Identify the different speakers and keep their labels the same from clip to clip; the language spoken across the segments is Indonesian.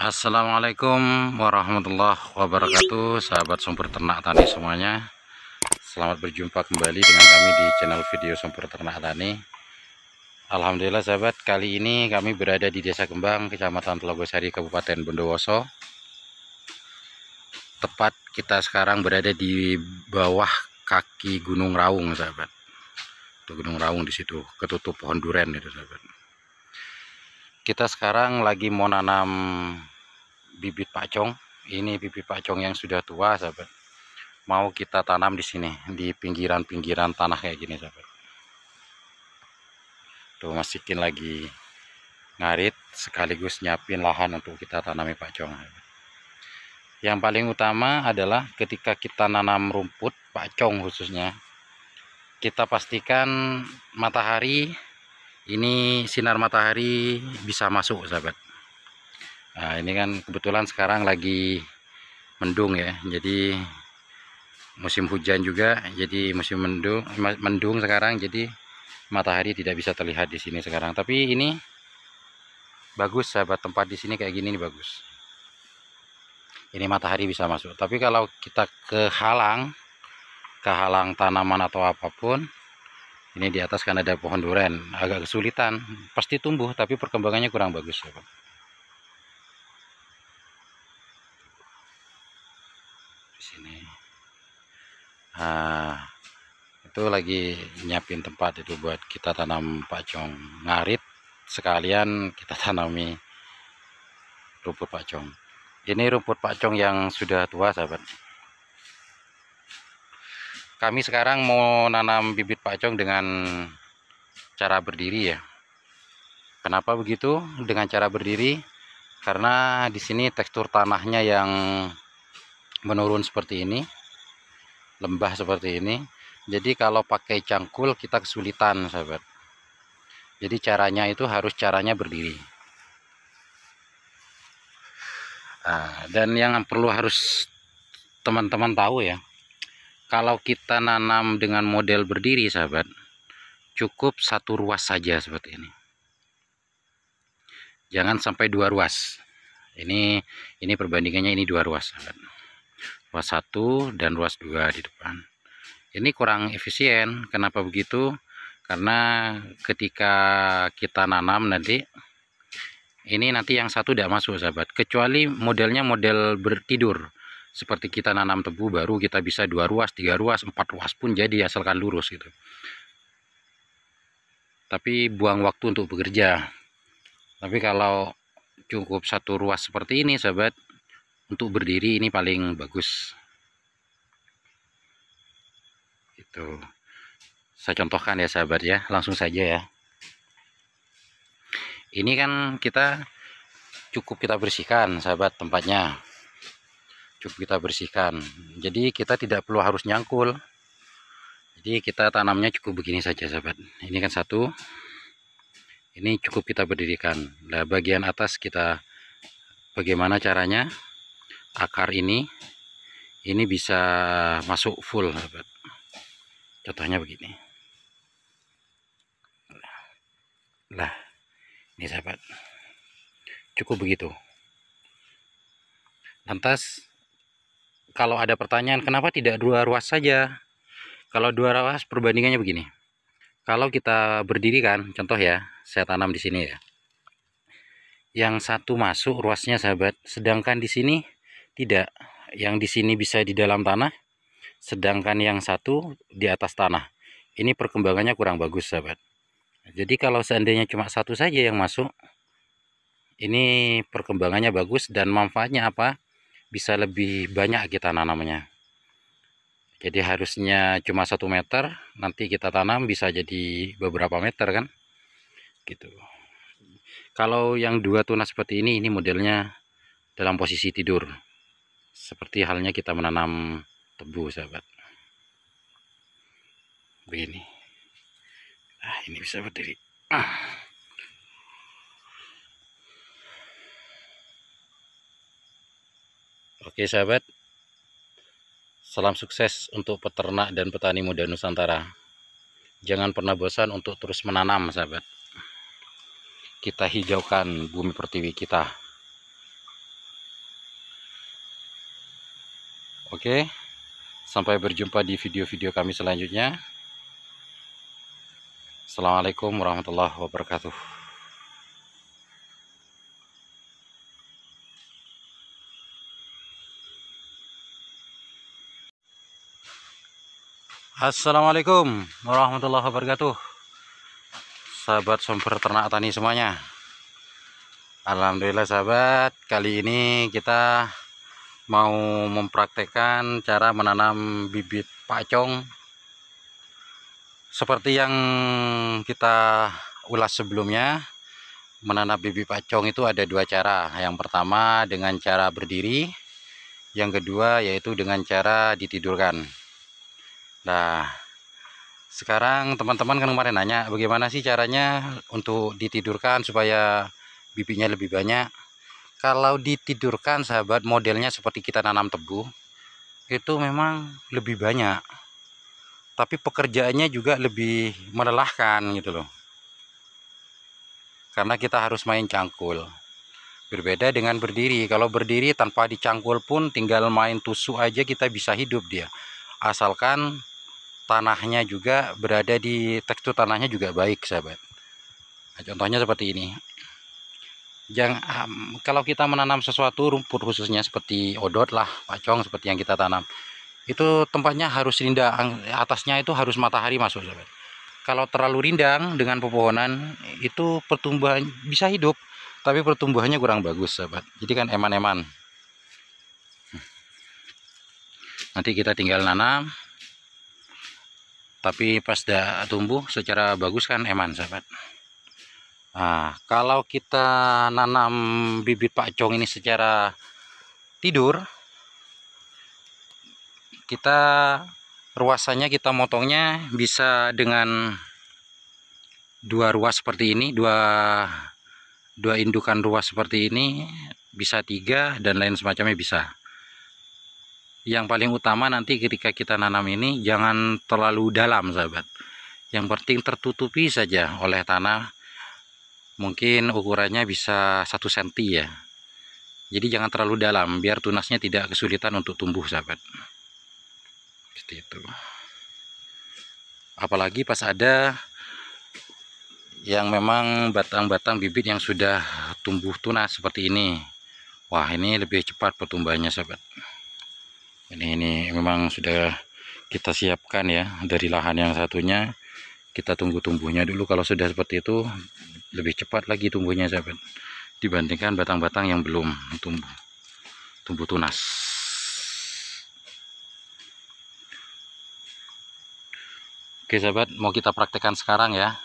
Speaker 1: Assalamualaikum warahmatullahi wabarakatuh, sahabat Sumber Ternak Tani semuanya. Selamat berjumpa kembali dengan kami di channel video Sumber Ternak Tani. Alhamdulillah sahabat, kali ini kami berada di Desa Kembang, Kecamatan Telogosari, Kabupaten Bondowoso. Tepat kita sekarang berada di bawah kaki Gunung Raung sahabat. Itu Gunung Raung di situ, ketutup pohon duren itu sahabat. Kita sekarang lagi mau nanam bibit pakcong. Ini bibit pakcong yang sudah tua sahabat. Mau kita tanam di sini, di pinggiran-pinggiran tanah kayak gini sahabat. Tuh masukin lagi ngarit sekaligus nyiapin lahan untuk kita tanami pakcong. Yang paling utama adalah ketika kita nanam rumput pakcong khususnya, kita pastikan matahari, ini sinar matahari bisa masuk sahabat. Nah ini kan kebetulan sekarang lagi mendung ya, jadi musim hujan juga, jadi musim mendung sekarang, jadi matahari tidak bisa terlihat di sini sekarang. Tapi ini bagus sahabat, tempat di sini kayak gini nih bagus. Ini matahari bisa masuk. Tapi kalau kita kehalang tanaman atau apapun, ini di atas kan ada pohon duren, agak kesulitan. Pasti tumbuh tapi perkembangannya kurang bagus sahabat. Di sini. Nah, itu lagi nyiapin tempat itu buat kita tanam pakcong, ngarit sekalian kita tanami rumput pakcong. Ini rumput pakcong yang sudah tua sahabat. Kami sekarang mau nanam bibit pakcong dengan cara berdiri ya. Kenapa begitu dengan cara berdiri? Karena di sini tekstur tanahnya yang menurun seperti ini, lembah seperti ini. Jadi kalau pakai cangkul kita kesulitan sahabat. Jadi caranya itu harus caranya berdiri. Nah, dan yang perlu harus teman-teman tahu ya, kalau kita nanam dengan model berdiri sahabat, cukup satu ruas saja seperti ini. Jangan sampai dua ruas. Ini perbandingannya, ini dua ruas sahabat. Ruas 1 dan ruas 2 di depan. Ini kurang efisien. Kenapa begitu? Karena ketika kita nanam nanti, ini nanti yang satu tidak masuk sahabat. Kecuali modelnya model bertidur. Seperti kita nanam tebu baru kita bisa 2 ruas, 3 ruas, 4 ruas pun jadi asalkan lurus gitu. Tapi buang waktu untuk bekerja. Tapi kalau cukup satu ruas seperti ini sahabat, untuk berdiri ini paling bagus. Itu. Saya contohkan ya sahabat ya, langsung saja ya. Ini kan cukup kita bersihkan sahabat tempatnya. Cukup kita bersihkan, jadi kita tidak perlu harus nyangkul. Jadi kita tanamnya cukup begini saja sahabat. Ini kan satu, ini cukup kita berdirikan. Nah bagian atas kita bagaimana caranya, akar ini bisa masuk full sahabat. Contohnya begini. Lah ini sahabat, cukup begitu. Lantas kalau ada pertanyaan kenapa tidak 2 ruas saja? Kalau 2 ruas perbandingannya begini. Kalau kita berdiri kan, contoh ya, saya tanam di sini ya. Yang satu masuk ruasnya sahabat, sedangkan di sini tidak. Yang di sini bisa di dalam tanah, sedangkan yang satu di atas tanah. Ini perkembangannya kurang bagus sahabat. Jadi kalau seandainya cuma satu saja yang masuk, ini perkembangannya bagus dan manfaatnya apa? Bisa lebih banyak kita nanamnya. Jadi harusnya cuma 1 meter, nanti kita tanam bisa jadi beberapa meter kan gitu. Kalau yang 2 tunas seperti ini modelnya dalam posisi tidur, seperti halnya kita menanam tebu sahabat. Begini. Ini bisa berdiri. Oke sahabat, salam sukses untuk peternak dan petani muda Nusantara. Jangan pernah bosan untuk terus menanam sahabat. Kita hijaukan bumi pertiwi kita. Oke, sampai berjumpa di video-video kami selanjutnya. Assalamualaikum warahmatullahi wabarakatuh. Assalamualaikum warahmatullahi wabarakatuh. Sahabat sumber ternak tani semuanya. Alhamdulillah sahabat, kali ini kita mau mempraktekkan cara menanam bibit pakcong. Seperti yang kita ulas sebelumnya, menanam bibit pakcong itu ada dua cara. Yang pertama dengan cara berdiri, yang kedua yaitu dengan cara ditidurkan. Nah, sekarang teman-teman kan kemarin nanya bagaimana sih caranya untuk ditidurkan supaya bibitnya lebih banyak. Kalau ditidurkan sahabat, modelnya seperti kita nanam tebu, itu memang lebih banyak, tapi pekerjaannya juga lebih melelahkan gitu loh, karena kita harus main cangkul. Berbeda dengan berdiri. Kalau berdiri tanpa dicangkul pun tinggal main tusuk aja kita bisa hidup dia, asalkan tanahnya juga berada di tekstur tanahnya juga baik sahabat. Nah, contohnya seperti ini. Kalau kita menanam sesuatu rumput khususnya seperti odot lah, pakcong seperti yang kita tanam, itu tempatnya harus rindang, atasnya itu harus matahari masuk sahabat. Kalau terlalu rindang dengan pepohonan itu pertumbuhan bisa hidup, tapi pertumbuhannya kurang bagus sahabat. Jadi kan eman-eman. Nanti kita tinggal nanam, tapi pas dah tumbuh secara bagus kan eman sahabat. Nah, kalau kita nanam bibit pakcong ini secara tidur, kita ruasannya kita motongnya bisa dengan dua ruas seperti ini, dua indukan ruas seperti ini, bisa 3 dan lain semacamnya bisa. Yang paling utama nanti ketika kita nanam ini jangan terlalu dalam sahabat, yang penting tertutupi saja oleh tanah. Mungkin ukurannya bisa 1 cm ya. Jadi jangan terlalu dalam biar tunasnya tidak kesulitan untuk tumbuh sahabat. Seperti itu. Apalagi pas ada yang memang batang-batang bibit yang sudah tumbuh tunas seperti ini. Wah, ini lebih cepat pertumbuhannya sahabat. Ini memang sudah kita siapkan ya dari lahan yang satunya. Kita tunggu tumbuhnya dulu. Kalau sudah seperti itu lebih cepat lagi tumbuhnya sahabat, dibandingkan batang-batang yang belum tumbuh tunas. Oke sahabat, mau kita praktekkan sekarang ya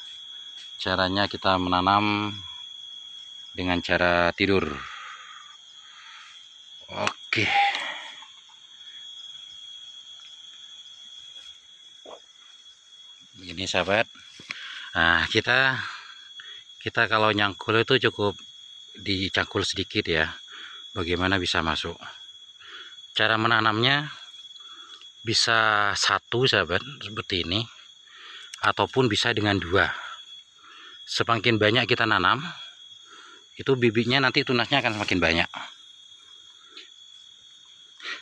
Speaker 1: caranya kita menanam dengan cara tidur. Oke, ini sahabat. Nah, kita kalau nyangkul itu cukup dicangkul sedikit ya. Bagaimana bisa masuk? Cara menanamnya bisa 1 sahabat seperti ini, ataupun bisa dengan 2. Semakin banyak kita nanam, itu bibitnya nanti tunasnya akan semakin banyak.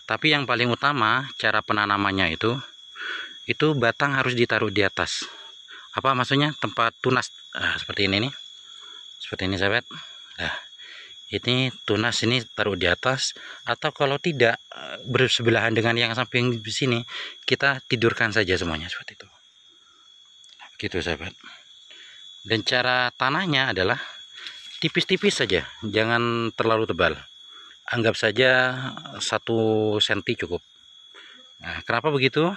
Speaker 1: Tapi yang paling utama cara penanamannya itu batang harus ditaruh di atas. Apa maksudnya? Tempat tunas. Nah, seperti ini nih. Seperti ini sahabat. Nah, ini tunas ini taruh di atas, atau kalau tidak bersebelahan dengan yang samping di sini, kita tidurkan saja semuanya seperti itu. Begitu sahabat. Dan cara tanahnya adalah tipis-tipis saja, jangan terlalu tebal. Anggap saja 1 cm cukup. Nah, kenapa begitu?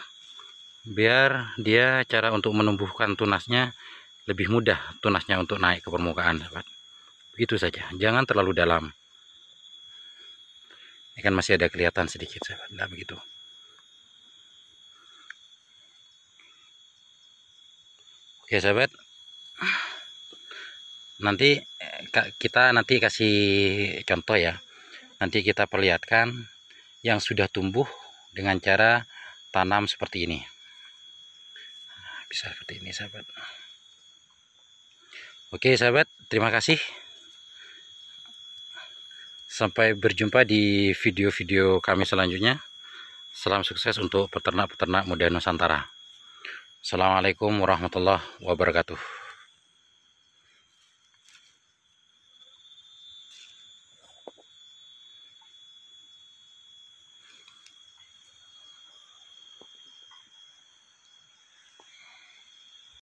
Speaker 1: Biar dia cara untuk menumbuhkan tunasnya lebih mudah, tunasnya untuk naik ke permukaan sahabat. Begitu saja, jangan terlalu dalam. Ini kan masih ada kelihatan sedikit sahabat. Nah, begitu. Oke sahabat, nanti kita kasih contoh ya. Nanti kita perlihatkan yang sudah tumbuh dengan cara tanam seperti ini. Bisa seperti ini sahabat. Oke sahabat, terima kasih. Sampai berjumpa di video-video kami selanjutnya. Salam sukses untuk peternak-peternak muda Nusantara. Assalamualaikum warahmatullahi wabarakatuh.